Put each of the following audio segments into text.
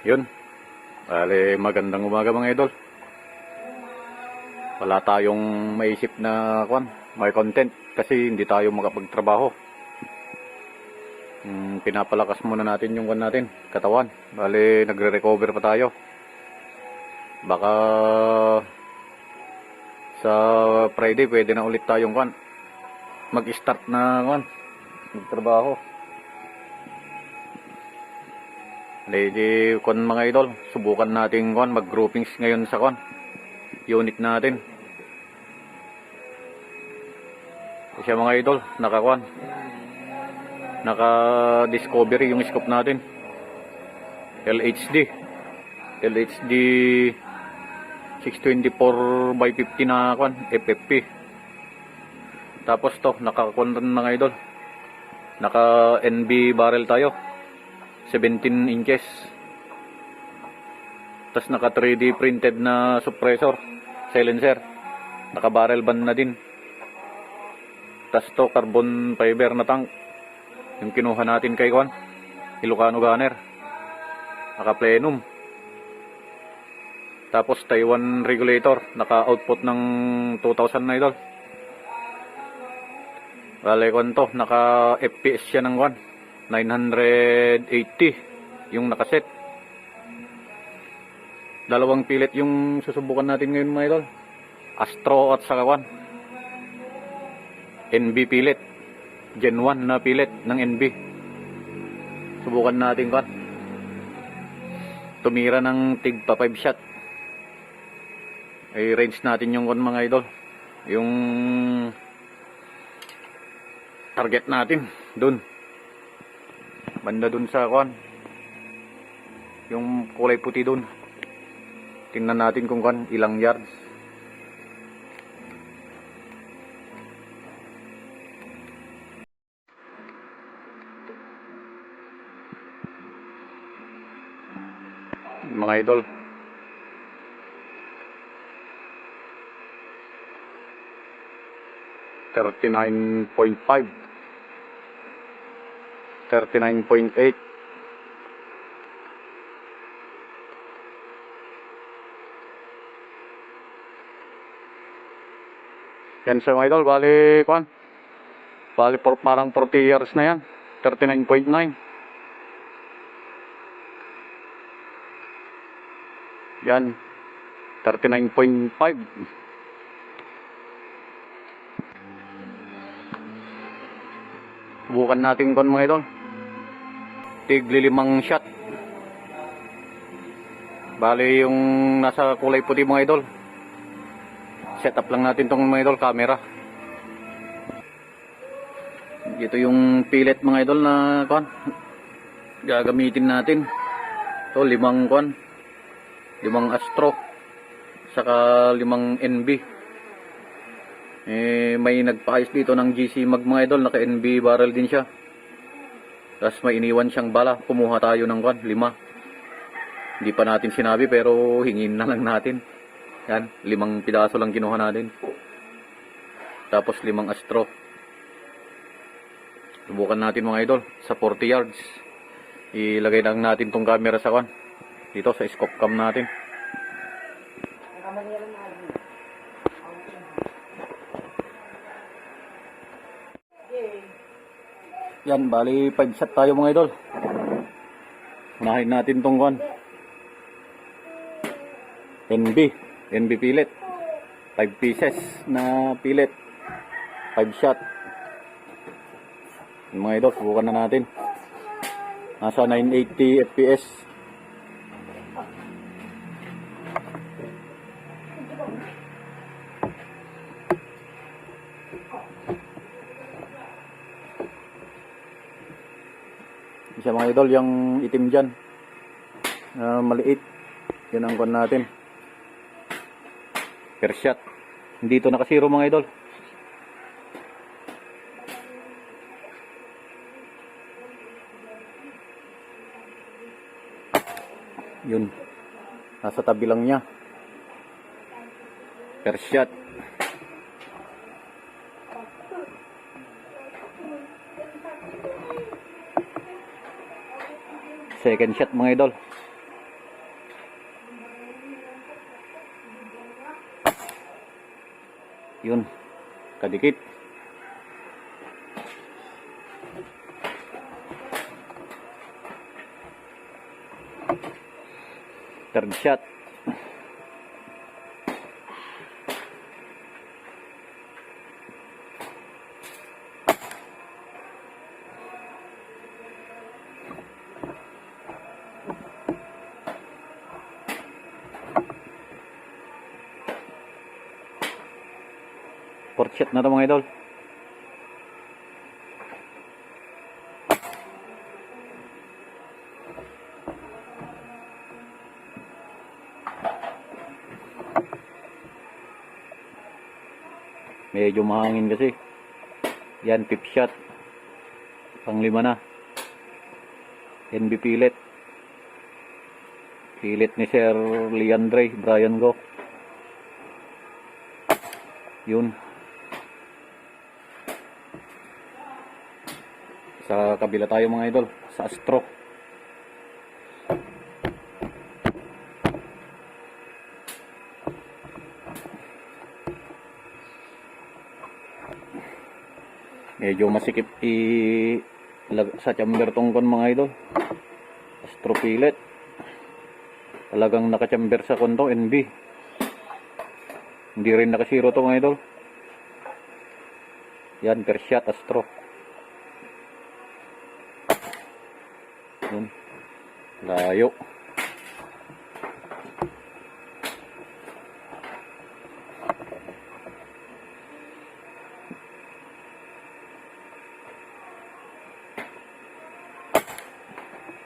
Yun. Bale, magandang umaga mga idol. Wala tayong maisip na may content kasi hindi tayo makapagtrabaho. Pinapalakas muna natin yung natin, katawan. Bale, nagre-recover pa tayo. Baka sa Friday pwede na ulit tayong mag-start na magtrabaho. Di mga idol, subukan natin mag-groupings ngayon sa unit natin. Kasi mga idol, naka-discovery yung scope natin. LHD 624x50 na FFP. Tapos to, mga idol, naka NB barrel tayo. 17 inches. Tapos naka 3D printed na suppressor, silencer. Naka barrel band na din. Tapos to, carbon fiber na tank. Yung kinuha natin kay Ilocano Gunner. Naka plenum. Tapos Taiwan regulator. Naka output ng 2000 na idol. Bale to, naka FPS siya ng 980 yung nakaset. Dalawang pilit yung susubukan natin ngayon mga idol. Astro at saka NB pilit. Gen 1 na pilit ng NB. Subukan natin tumira ng tig pa 5 shot. Ay range natin yung mga idol. Yung target natin dun. Banda dun sa yung kulay puti dun. Tingnan natin kung ilang yards. Mga idol, $39.5, 39.8. Yan sa mga idol, bali parang 40 years na yan. 39.9. Yan, 39.5. Subukan natin mga idol. Tigli 5 shot. Bali yung nasa kulay puti mga idol. Set up lang natin tong mga idol camera. Ito yung pilit mga idol na gagamitin natin. Ito 5 Astro saka 5 NB. May nagpaayos dito ng GC Mag mga idol, naka NB barrel din siya. Tapos may iniwan siyang bala, kumuha tayo ng 5. Hindi pa natin sinabi pero hingin na lang natin. Yan, 5 pidaso lang kinuha natin. Tapos 5 Astro. Subukan natin mga idol sa 40 yards. Ilagay lang natin tong camera sa dito sa scope cam natin. Yan, bali 5 shot tayo mga idol. Unahin natin tong NB pilit. 5 pieces na pilit. 5 shot. Yung mga idol, subukan na natin. Nasa 980 FPS. Isa mga idol, yung itim dyan maliit, yan ang natin per shot. Hindi ito nakasiro mga idol. Yun, nasa tabi lang niya per shot. Second shot mga idol. Yun, kadikit. Third shot. Fourth shot na ito mga idol. Medyo mahangin kasi. Yan, fifth shot. Pang-5 na. NB pilit. Pilit ni Sir Leandre Brian Go. Yun. Sa kabila tayo mga idol, sa Astro. Medyo masikip sa chamber tongkon mga idol. Astro pilit. Talagang naka-chamber sa konto NB. Hindi rin naka-zero to mga idol. Yan, per shot Astro. Yun. Layo.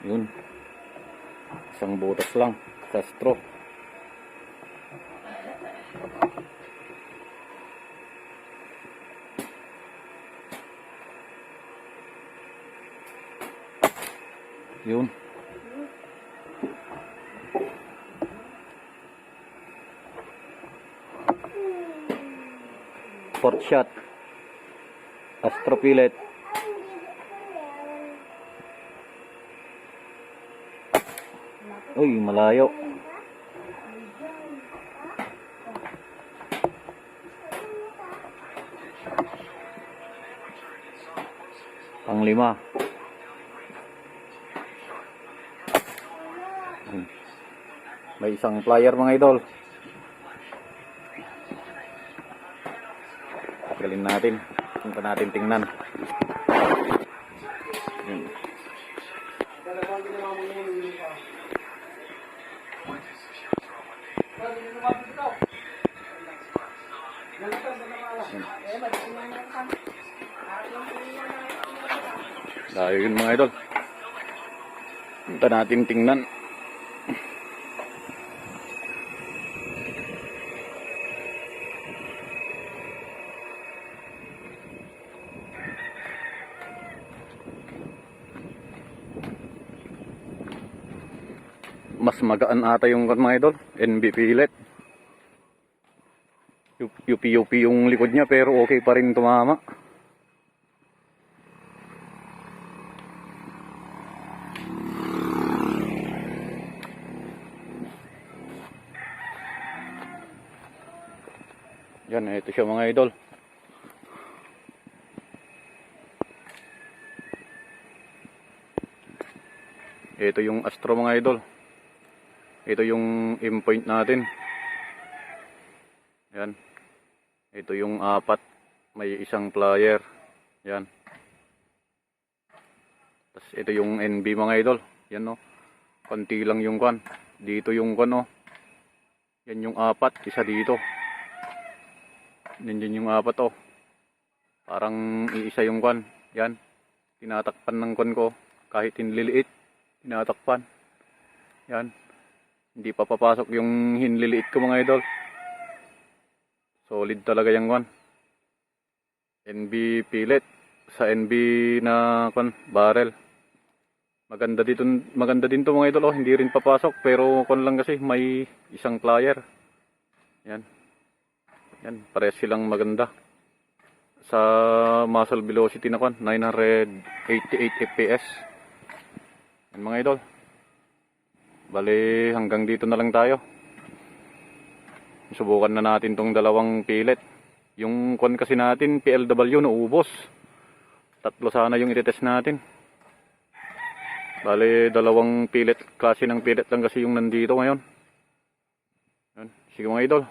Yun. Isang butas lang sa straw. Yun. Fourth shot. Astro pilit. Uy, malayo. Pang-5. May isang flyer mga idol. Tagalin natin. Punta natin tingnan. Layo yun mga idol. Punta natin tingnan. Mas magaan ata yung mga idol. NB pilit. UP yung likod niya pero okay pa rin tumama. Yan, ito siya mga idol. Ito yung Astro mga idol. Ito yung aim point natin. Yan. Ito yung 4. May isang flyer. Yan. Tapos ito yung NB mga idol. Yan no. Konti lang yung kwan. Dito yung kwan no. Yan yung 4. Isa dito. Nandiyan yung 4 oh. Parang iisa yung kwan. Yan. Tinatakpan ng kwan ko. Kahit hinliliit. Tinatakpan. Yan. Hindi pa papasok yung hinliliit ko mga idol. Solid talaga yung kwan. NB pilit. Sa NB na kwan, barrel. Maganda din to mga idol oh. Hindi rin papasok. Pero kwan lang kasi may isang flyer. Yan. Yan. Pares silang maganda. Sa muzzle velocity na kwan. 988 FPS. Yan mga idol. Bali hanggang dito na lang tayo. Subukan na natin tong dalawang pilit. Yung kwan kasi natin, PLW, naubos. 3 sana yung itetest natin. Bale, 2 pellet, klase ng pellet lang kasi yung nandito ngayon. Yan. Sige mga idol.